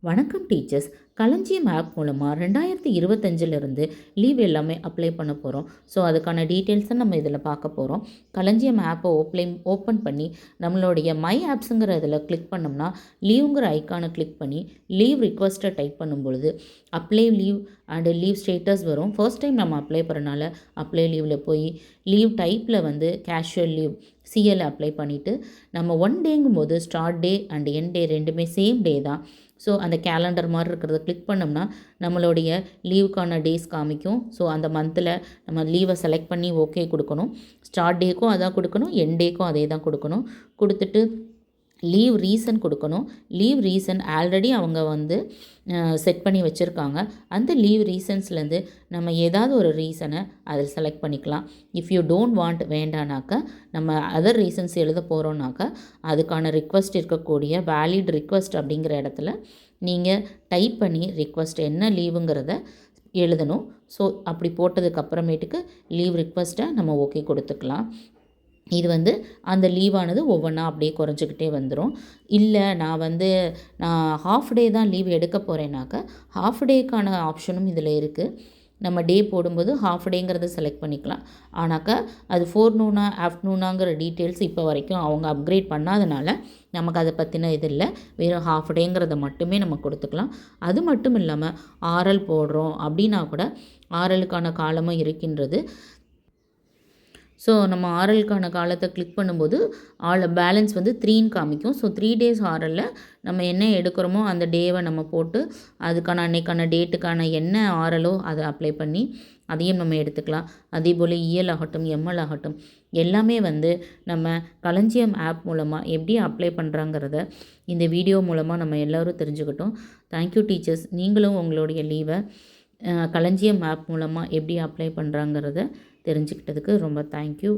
வணக்கம் டீச்சர்ஸ். களஞ்சியம் ஆப் மூலமாக 2025லேருந்து லீவ் எல்லாமே அப்ளை பண்ண போகிறோம். ஸோ அதுக்கான டீட்டெயில்ஸை நம்ம இதில் பார்க்க போகிறோம். களஞ்சியம் ஆப்பை ஓப்பன் பண்ணி நம்மளுடைய மை ஆப்ஸுங்கிற இதில் கிளிக் பண்ணோம்னா லீவுங்கிற ஐக்கானை கிளிக் பண்ணி லீவ் ரிக்வஸ்ட்டை டைப் பண்ணும் பொழுது apply leave and leave status வரும். ஃபர்ஸ்ட் டைம் நம்ம அப்ளை பண்ணுறனால அப்ளை லீவில் போய் லீவ் டைப்பில் வந்து கேஷுவல் லீவ் சிஎல் அப்ளை பண்ணிவிட்டு நம்ம 1 டேங்கும் போது ஸ்டார்ட் டே அண்ட் எண்ட் டே ரெண்டுமே சேம் டே தான். ஸோ அந்த கேலண்டர் மாதிரி இருக்கிறத கிளிக் பண்ணோம்னா நம்மளுடைய லீவுக்கான டேஸ் காமிக்கும். ஸோ அந்த மந்தில் நம்ம லீவை செலக்ட் பண்ணி ஓகே கொடுக்கணும். ஸ்டார்ட் டேக்கும் அதான் கொடுக்கணும், எண்ட் டேக்கும் அதே தான் கொடுக்கணும். கொடுத்துட்டு லீவ் ரீசன் கொடுக்கணும். லீவ் ரீசன் ஆல்ரெடி அவங்க வந்து செட் பண்ணி வச்சுருக்காங்க. அந்த லீவ் ரீசன்ஸ்லேருந்து நம்ம ஏதாவது ஒரு ரீசனை அதில் செலக்ட் பண்ணிக்கலாம். இஃப் யூ டோன்ட் வாண்ட் வேண்டானாக்கா நம்ம அதர் ரீசன்ஸ் எழுத போகிறோன்னாக்கா அதுக்கான ரிக்வஸ்ட் இருக்கக்கூடிய வேலிட் ரிக்வஸ்ட் அப்படிங்கிற இடத்துல நீங்கள் டைப் பண்ணி ரிக்வஸ்ட் என்ன லீவுங்கிறத எழுதணும். ஸோ அப்படி போட்டதுக்கப்புறமேட்டுக்கு லீவ் ரிக்வஸ்ட்டை நம்ம ஓகே கொடுத்துக்கலாம். இது வந்து அந்த லீவானது ஒவ்வொன்றா அப்படியே குறைஞ்சிக்கிட்டே வந்துடும். இல்லை நான் ஹாஃப் டே தான் லீவ் எடுக்க போகிறேன்னாக்கா ஹாஃப் டேக்கான ஆப்ஷனும் இதில் இருக்குது. நம்ம டே போடும்போது ஹாஃப் டேங்கிறத செலக்ட் பண்ணிக்கலாம். ஆனாக்கா அது ஃபோர்நூனா ஆஃப்டர்நூனாங்கிற டீட்டெயில்ஸ் இப்போ வரைக்கும் அவங்க அப்கிரேட் பண்ணாதனால நமக்கு அதை பற்றின இது இல்லை. வெறும் ஹாஃப் டேங்கிறத மட்டுமே நம்ம கொடுத்துக்கலாம். அது மட்டும் இல்லாமல் ஆர்எல் போடுறோம் அப்படின்னா கூட ஆர்எலுக்கான காலமும் இருக்கின்றது. ஸோ நம்ம ஆர்எலுக்கான காலத்தை கிளிக் பண்ணும்போது பேலன்ஸ் வந்து 3ன்னு காமிக்கும். ஸோ 3 டேஸ் ஆர்எல்லில் நம்ம என்ன எடுக்கிறோமோ அந்த டேவை நம்ம போட்டு அதுக்கான அன்னைக்கான டேட்டுக்கான என்ன ஆர்எலோ அதை அப்ளை பண்ணி அதையும் நம்ம எடுத்துக்கலாம். அதே போல் இஎல் ஆகட்டும், எம்எல் ஆகட்டும், எல்லாமே வந்து நம்ம களஞ்சியம் ஆப் மூலமாக எப்படி அப்ளை பண்ணுறாங்கிறத இந்த வீடியோ மூலமாக நம்ம எல்லோரும் தெரிஞ்சுக்கிட்டோம். Thank you teachers. நீங்களும் உங்களுடைய லீவை களஞ்சியம் ஆப் மூலமாக எப்படி அப்ளை பண்ணுறாங்கிறத தெரிஞ்சுக்கிட்டதுக்கு ரொம்ப தேங்க்யூ.